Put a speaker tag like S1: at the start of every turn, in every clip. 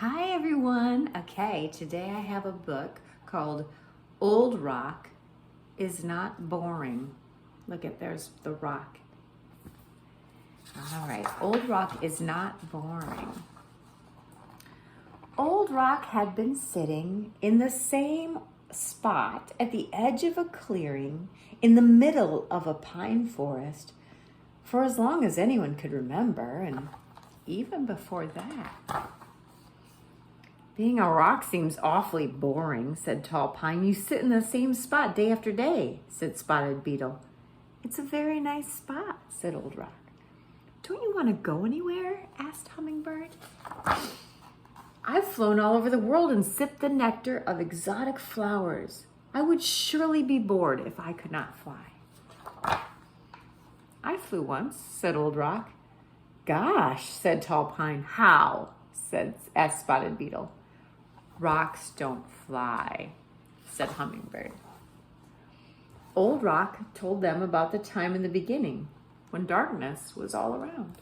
S1: Hi everyone. Okay, today I have a book called Old Rock is Not Boring. Look at, there's the rock. All right, Old Rock is not boring. Old Rock had been sitting in the same spot at the edge of a clearing in the middle of a pine forest for as long as anyone could remember, and even before that. Being a rock seems awfully boring, said Tall Pine. You sit in the same spot day after day, said Spotted Beetle. It's a very nice spot, said Old Rock. Don't you want to go anywhere? Asked Hummingbird. I've flown all over the world and sipped the nectar of exotic flowers. I would surely be bored if I could not fly. I flew once, said Old Rock. Gosh, said Tall Pine. How? Asked Spotted Beetle. Rocks don't fly, said Hummingbird. Old Rock told them about the time in the beginning when darkness was all around.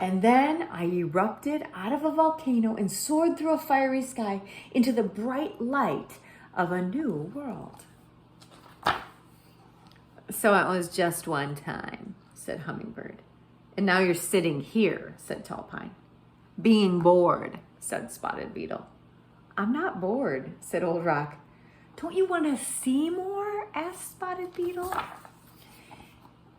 S1: And then I erupted out of a volcano and soared through a fiery sky into the bright light of a new world. So it was just one time, said Hummingbird. And now you're sitting here, said Tall Pine. Being bored, said Spotted Beetle. I'm not bored, said Old Rock. Don't you want to see more? Asked Spotted Beetle.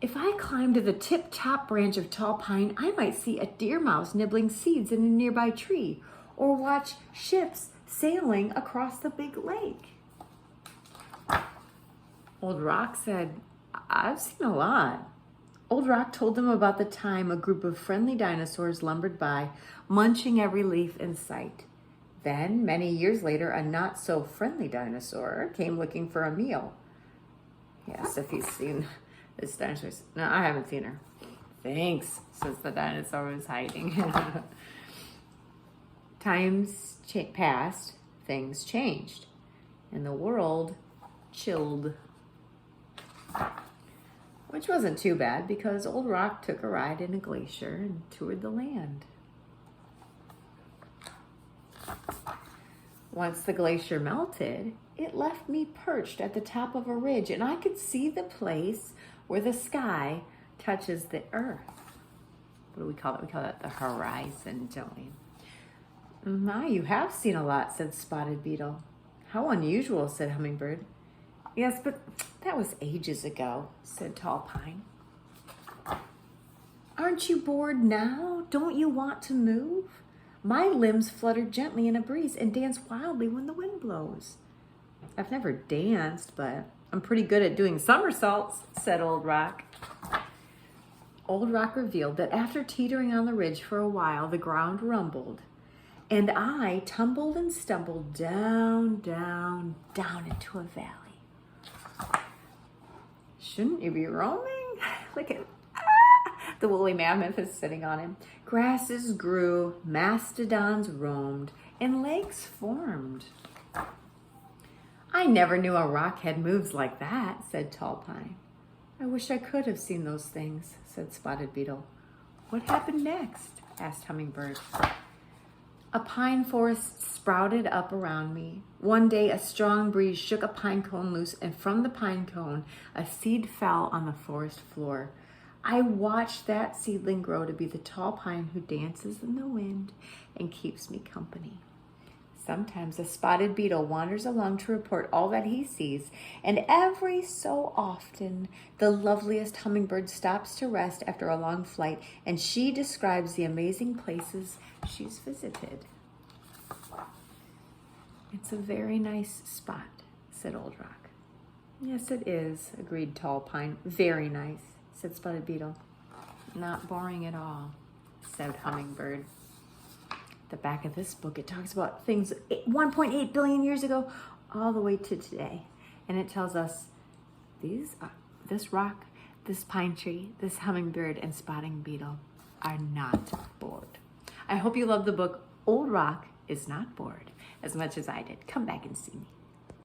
S1: If I climbed to the tip-top branch of Tall Pine, I might see a deer mouse nibbling seeds in a nearby tree, or watch ships sailing across the big lake. Old Rock said, I've seen a lot. Old Rock told them about the time a group of friendly dinosaurs lumbered by, munching every leaf in sight. Then, many years later, a not-so-friendly dinosaur came looking for a meal. Yes, if you've seen this dinosaur. No, I haven't seen her. Thanks, says the dinosaur was hiding. Times passed, things changed, and the world chilled. Which wasn't too bad because Old Rock took a ride in a glacier and toured the land. Once the glacier melted, it left me perched at the top of a ridge, and I could see the place where the sky touches the earth. What do we call it? We call that the horizon, don't we? My, you have seen a lot, said Spotted Beetle. How unusual, said Hummingbird. Yes, but that was ages ago, said Tall Pine. Aren't you bored now? Don't you want to move? My limbs flutter gently in a breeze and dance wildly when the wind blows. I've never danced, but I'm pretty good at doing somersaults, said Old Rock. Old Rock revealed that after teetering on the ridge for a while, the ground rumbled, and I tumbled and stumbled down, down, down into a valley. Shouldn't you be roaming? Look at the woolly mammoth is sitting on him. Grasses grew, mastodons roamed, and lakes formed. I never knew a rock had moves like that, said Tall Pine. I wish I could have seen those things, said Spotted Beetle. What happened next? Asked Hummingbird. A pine forest sprouted up around me. One day, a strong breeze shook a pine cone loose, and from the pine cone, a seed fell on the forest floor. I watched that seedling grow to be the tall pine who dances in the wind and keeps me company. Sometimes a spotted beetle wanders along to report all that he sees, and every so often, the loveliest hummingbird stops to rest after a long flight, and she describes the amazing places she's visited. It's a very nice spot, said Old Rock. Yes, it is, agreed Tall Pine. Very nice, said Spotted Beetle. Not boring at all, said Hummingbird. The back of this book, it talks about things 1.8 billion years ago all the way to today. And it tells us this rock, this pine tree, this hummingbird, and spotting beetle are not bored. I hope you love the book Old Rock is Not Bored as much as I did. Come back and see me.